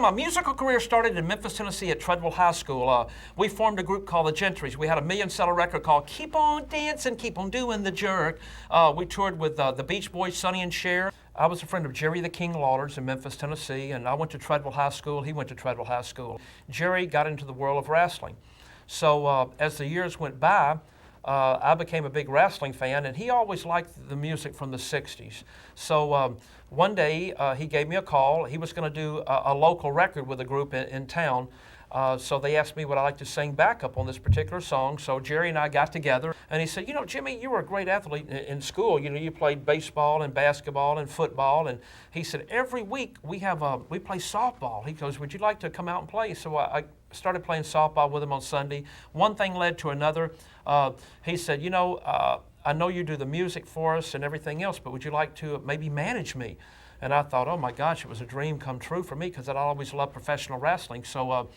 my musical career started in Memphis, Tennessee at Treadwell High School. We formed a group called the Gentrys. We had a million-seller record called Keep On Dancing, Keep On Doing the Jerk. We toured with the Beach Boys, Sonny and Cher. I was a friend of Jerry the King Lawlers in Memphis, Tennessee, and I went to Treadwell High School. He went to Treadwell High School. Jerry got into the world of wrestling. So as the years went by, I became a big wrestling fan, and he always liked the music from the 60s. So one day he gave me a call. He was going to do a local record with a group in town. So they asked me would I like to sing backup on this particular song. So Jerry and I got together, and he said, you know, Jimmy, you were a great athlete in school. You know, you played baseball and basketball and football. And he said, every week we play softball. He goes, would you like to come out and play? So I started playing softball with him on Sunday. One thing led to another. He said, you know, I know you do the music for us and everything else, but would you like to maybe manage me? And I thought, oh my gosh, it was a dream come true for me because I'd always loved professional wrestling. So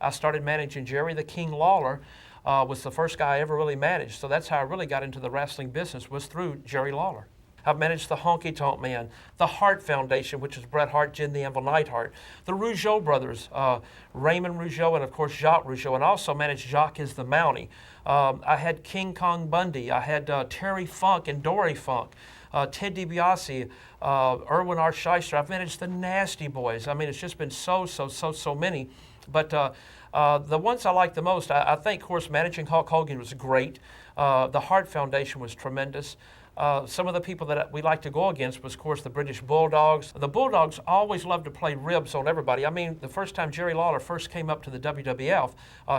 I started managing Jerry the King Lawler. Was the first guy I ever really managed. So that's how I really got into the wrestling business, was through Jerry Lawler. I've managed the Honky Tonk Man, the Hart Foundation, which is Bret Hart, Jim the Anvil Neidhart, the Rougeau brothers, Raymond Rougeau, and of course Jacques Rougeau, and also managed Jacques is the Mountie. I had King Kong Bundy. I had Terry Funk and Dory Funk. Ted DiBiase, Irwin R. Shyster. I've managed the Nasty Boys. I mean, it's just been so many. But the ones I like the most, I think, of course, managing Hulk Hogan was great. The Hart Foundation was tremendous. Some of the people that we like to go against was, of course, the British Bulldogs. The Bulldogs always loved to play ribs on everybody. I mean, the first time Jerry Lawler first came up to the WWF,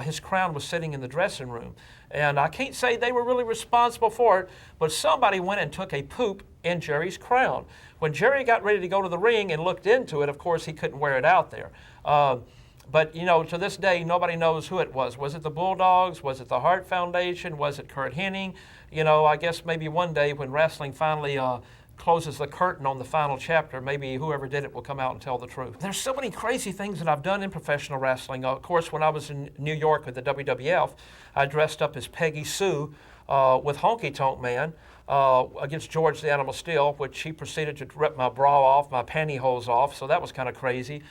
his crown was sitting in the dressing room. And I can't say they were really responsible for it, but somebody went and took a poop in Jerry's crown. When Jerry got ready to go to the ring and looked into it, of course, he couldn't wear it out there. But, you know, to this day, nobody knows who it was. Was it the Bulldogs? Was it the Hart Foundation? Was it Kurt Hennig? You know, I guess maybe one day when wrestling finally closes the curtain on the final chapter, maybe whoever did it will come out and tell the truth. There's so many crazy things that I've done in professional wrestling. Of course, when I was in New York with the WWF, I dressed up as Peggy Sue with Honky Tonk Man against George the Animal Steel, which he proceeded to rip my bra off, my pantyhose off, so that was kind of crazy.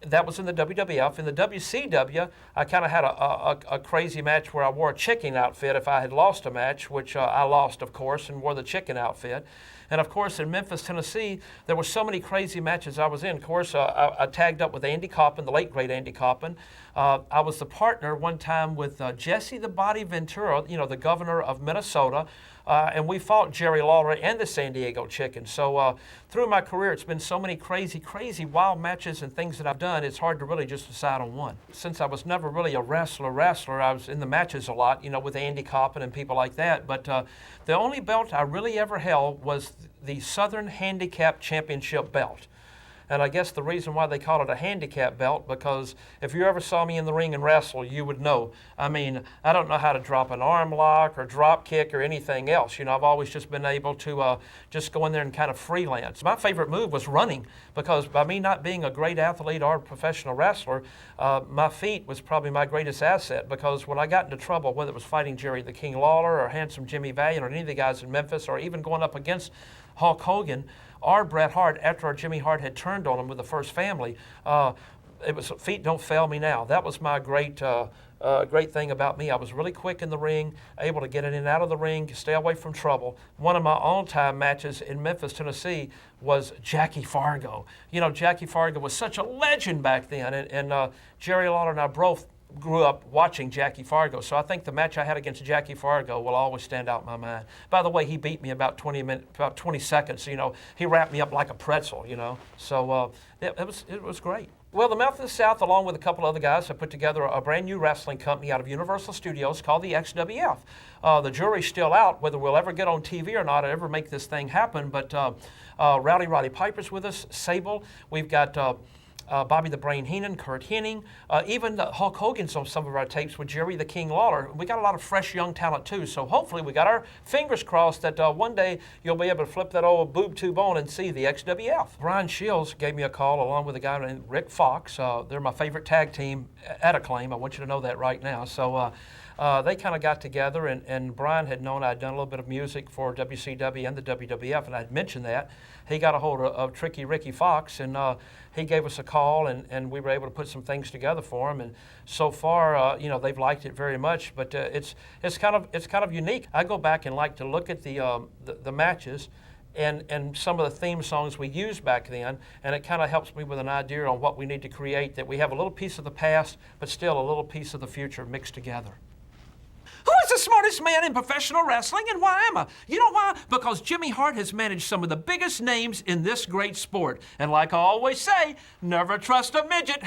That was in the WWF. In the WCW, I kind of had a crazy match where I wore a chicken outfit if I had lost a match, which I lost, of course, and wore the chicken outfit. And, of course, in Memphis, Tennessee, there were so many crazy matches I was in. Of course, I tagged up with Andy Coppin, the late, great Andy Coppin. I was the partner one time with Jesse the Body Ventura, you know, the governor of Minnesota, and we fought Jerry Lawler and the San Diego Chicken. So through my career, it's been so many crazy, wild matches and things that I've done, it's hard to really just decide on one. Since I was never really a wrestler, I was in the matches a lot, you know, with Andy Coppin and people like that. But the only belt I really ever held was the Southern Handicap Championship belt. And I guess the reason why they call it a handicap belt, because if you ever saw me in the ring and wrestle, you would know. I mean, I don't know how to drop an arm lock or drop kick or anything else. You know, I've always just been able to just go in there and kind of freelance. My favorite move was running, because by me not being a great athlete or a professional wrestler, my feet was probably my greatest asset, because when I got into trouble, whether it was fighting Jerry the King Lawler or Handsome Jimmy Valiant or any of the guys in Memphis, or even going up against Hulk Hogan or Bret Hart after our Jimmy Hart had turned on him with the First Family, it was feet don't fail me now. That was my great thing about me. I was really quick in the ring, able to get in and out of the ring, stay away from trouble. One of my all-time matches in Memphis, Tennessee was Jackie Fargo. You know, Jackie Fargo was such a legend back then, and Jerry Lawler and I both grew up watching Jackie Fargo, so I think the match I had against Jackie Fargo will always stand out in my mind. By the way, he beat me about 20 seconds. You know, he wrapped me up like a pretzel. You know, so it was great. Well, the Mouth of the South, along with a couple other guys, have put together a brand new wrestling company out of Universal Studios called the XWF. The jury's still out whether we'll ever get on TV or not, or ever make this thing happen. But Rowdy Roddy Piper's with us, Sable. We've got Bobby the Brain Heenan, Kurt Hennig, even Hulk Hogan's on some of our tapes with Jerry the King Lawler. We got a lot of fresh young talent too, so hopefully we got our fingers crossed that one day you'll be able to flip that old boob tube on and see the XWF. Brian Shields gave me a call along with a guy named Rick Fox. They're my favorite tag team at Acclaim. I want you to know that right now. So they kind of got together, and Brian had known I'd done a little bit of music for WCW and the WWF, and I'd mentioned that. He got a hold of Tricky Ricky Fox, and he gave us a call, and we were able to put some things together for him. And so far, you know, they've liked it very much. But it's kind of unique. I go back and like to look at the matches and some of the theme songs we used back then, and it kind of helps me with an idea on what we need to create, that we have a little piece of the past, but still a little piece of the future mixed together. Who is the smartest man in professional wrestling, and why am I? You know why? Because Jimmy Hart has managed some of the biggest names in this great sport. And like I always say, never trust a midget.